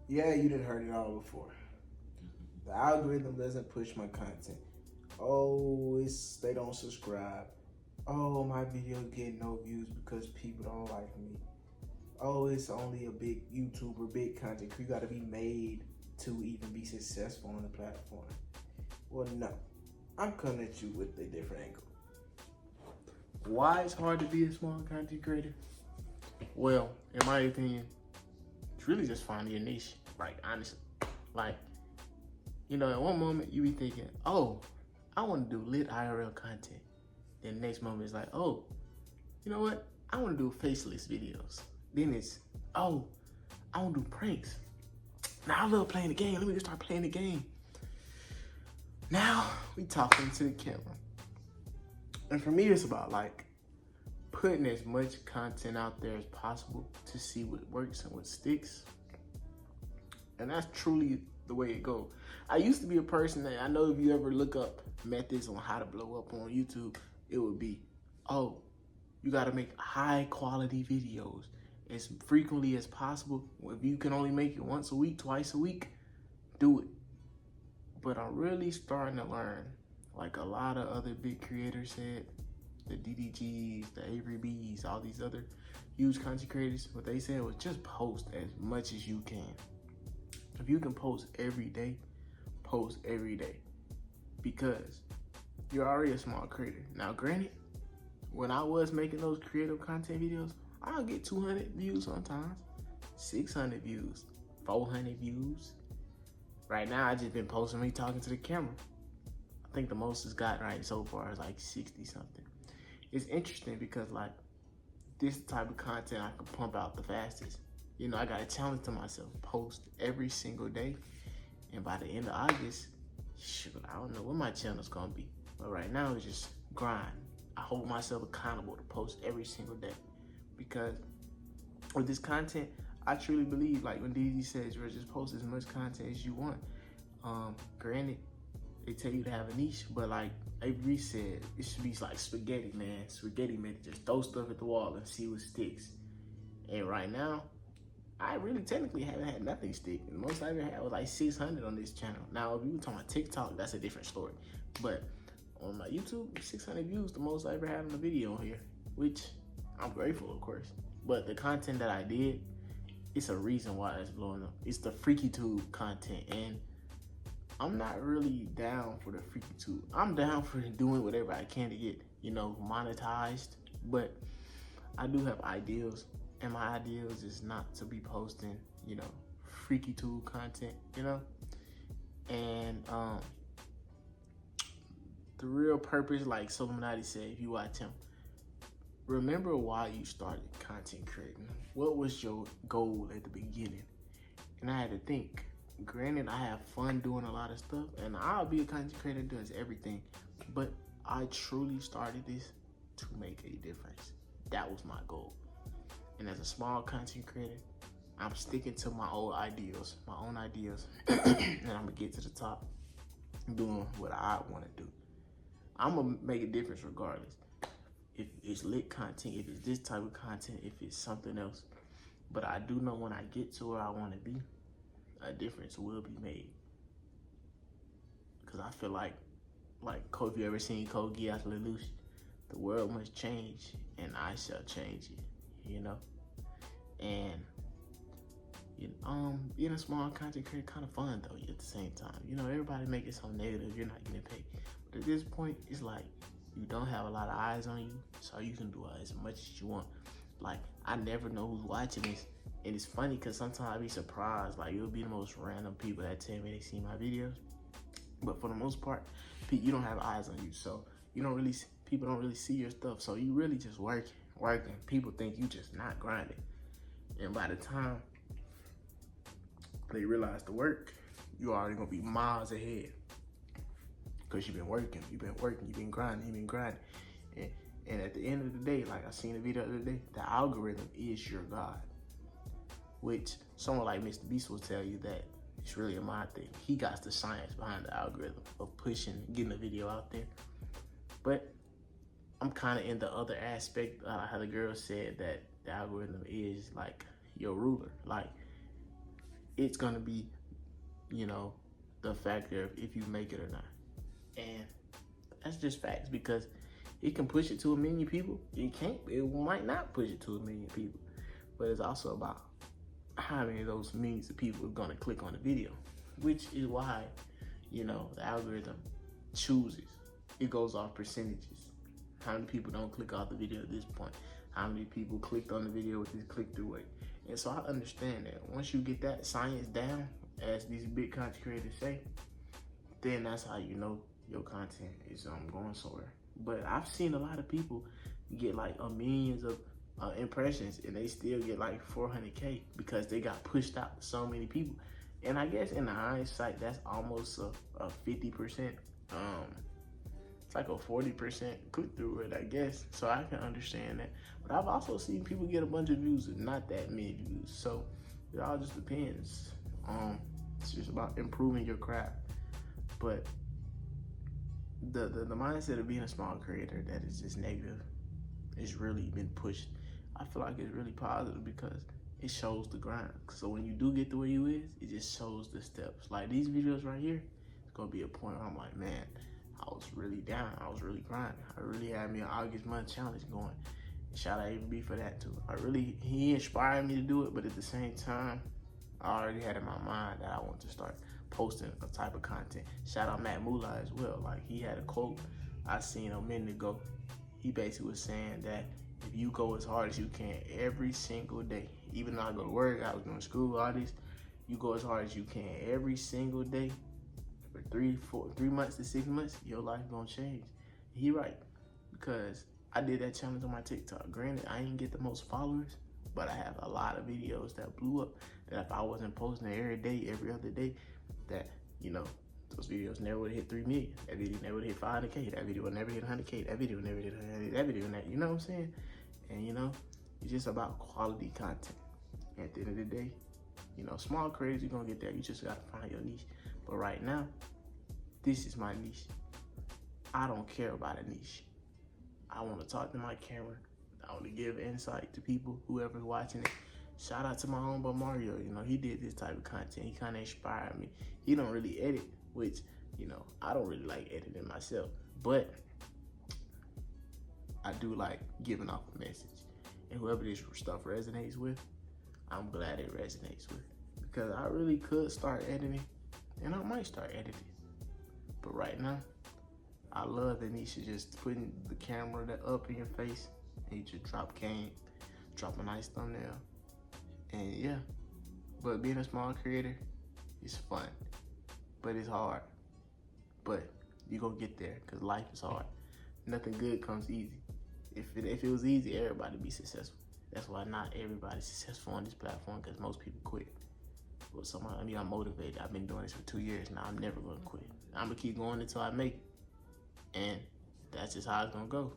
Yeah, you didn't heard it all before. The algorithm doesn't push my content. Oh, it's they don't subscribe. Oh, my video get no views because people don't like me. Oh, it's only a big YouTuber, big content creator. You gotta be made to even be successful on the platform. Well, no. I'm coming at you with a different angle. Why it's hard to be a small content creator? Well, in my opinion, it's really just finding your niche. Like, honestly. Like, at one moment you be thinking, oh, I want to do lit IRL content. Then the next moment it's like, oh, you know what? I want to do faceless videos. Then it's, oh, I want to do pranks. Now I love playing the game. Let me just start playing the game. Now we talking to the camera. And for me, it's about like putting as much content out there as possible to see what works and what sticks. And that's truly the way it goes. I used to be a person that, I know if you ever look up methods on how to blow up on YouTube, it would be, oh, you gotta make high quality videos as frequently as possible. If you can only make it once a week, twice a week, do it. But I'm really starting to learn, like a lot of other big creators said, the DDGs, the Avery B's, all these other huge content creators, what they said was just post as much as you can. If you can post every day, post every day. Because you're already a small creator. Now granted, when I was making those creative content videos, I'll get 200 views sometimes, 600 views, 400 views. Right now, I just been posting me talking to the camera. I think the most it's got right so far is like 60 something. It's interesting because like this type of content I can pump out the fastest. I got a challenge to myself, post every single day. And by the end of August, shoot, I don't know what my channel's gonna be. But right now it's just grind. I hold myself accountable to post every single day. Because with this content, I truly believe, like when DD says, you're just post as much content as you want. Granted, they tell you to have a niche, but like Avery said, it should be like spaghetti, man. Spaghetti method, just throw stuff at the wall and see what sticks. And right now, I really technically haven't had nothing stick. The most I ever had was like 600 on this channel. Now, if you were talking about TikTok, that's a different story. But on my YouTube, 600 views, the most I ever had on a video on here, which I'm grateful, of course. But the content that I did, it's a reason why it's blowing up. It's the Freaky Tube content, and I'm not really down for the Freaky Tube. I'm down for doing whatever I can to get, monetized, but I do have ideals, and my ideals is not to be posting, Freaky Tube content, and the real purpose, like Illuminati said, if you watch him, remember why you started content creating. What was your goal at the beginning? And I had to think. Granted, I have fun doing a lot of stuff, and I'll be a content creator that does everything, but I truly started this to make a difference. That was my goal. And as a small content creator, I'm sticking to my own ideals, and I'm gonna get to the top doing what I wanna do. I'm gonna make a difference regardless. If it's lit content, if it's this type of content, if it's something else. But I do know when I get to where I wanna be, a difference will be made. Because I feel like if you ever seen Code Geass Lelouch, the world must change and I shall change it, And being a small content creator kind of fun though at the same time. Everybody make it so negative, you're not getting paid. But at this point, it's like you don't have a lot of eyes on you, so you can do as much as you want. Like, I never know who's watching this. And it's funny because sometimes I be surprised. Like, it'll be the most random people that tell me they see my videos. But for the most part, you don't have eyes on you. So people don't really see your stuff. So you really just working. People think you just not grinding. And by the time they realize the work, you already gonna be miles ahead. Because you've been working, you've been grinding. And at the end of the day, like I seen a video the other day, the algorithm is your God. Which someone like Mr. Beast will tell you that it's really a mind thing. He got the science behind the algorithm of pushing, getting a video out there. But I'm kind of in the other aspect, how the girl said that the algorithm is like your ruler. Like, it's gonna be, you know, the factor of if you make it or not. And that's just facts, because it can push it to 1 million people. It might not push it to 1 million people. But it's also about how many of those millions of people are gonna click on the video, which is why, you know, the algorithm chooses. It goes off percentages. How many people don't click off the video at this point? How many people clicked on the video with this click-through rate? And so I understand that once you get that science down, as these big content creators say, then that's how you know your content is going somewhere. But I've seen a lot of people get like millions of impressions, and they still get like 400K because they got pushed out to so many people. And I guess in the hindsight, that's almost a 50%. It's like a 40% click-through rate, I guess. So I can understand that. But I've also seen people get a bunch of views and not that many views. So it all just depends. It's just about improving your craft. But the mindset of being a small creator that is just negative is really been pushed. I feel like it's really positive because it shows the grind. So when you do get to where you is, it just shows the steps. Like these videos right here, it's gonna be a point where I'm like, man, I was really down. I was really grinding. I really had me an August month challenge going. Shout out AB for that too. He inspired me to do it, but at the same time, I already had in my mind that I want to start posting a type of content. Shout out Matt Moolah as well. Like he had a quote I seen a minute ago. He basically was saying that if you go as hard as you can every single day, even though I go to work, I was going to school, all this, you go as hard as you can every single day for 3 months to 6 months, your life gonna change. He right, because I did that challenge on my TikTok. Granted, I didn't get the most followers, but I have a lot of videos that blew up that if I wasn't posting every day, every other day, that, you know, those videos never would hit 3 million. That video never would hit 500K. That video would never hit 100K. That video never hit 100K. That video, you know what I'm saying? And, you know, it's just about quality content. And at the end of the day, you know, small creators, you're going to get there. You just got to find your niche. But right now, this is my niche. I don't care about a niche. I want to talk to my camera. I want to give insight to people, whoever's watching it. Shout out to my homeboy Mario. You know, he did this type of content. He kind of inspired me. He don't really edit, which, you know, I don't really like editing myself. But I do like giving off a message. And whoever this stuff resonates with, I'm glad it resonates with. Because I really could start editing, and I might start editing. But right now, I love that niche of just putting the camera up in your face, and you just drop a nice thumbnail. And yeah, but being a small creator is fun, but it's hard. But you're gonna get there, because life is hard. Nothing good comes easy. If it was easy, everybody would be successful. That's why not everybody's successful on this platform, because most people quit. But I'm motivated. I've been doing this for 2 years now. I'm never gonna quit. I'm gonna keep going until I make it. And that's just how it's gonna go.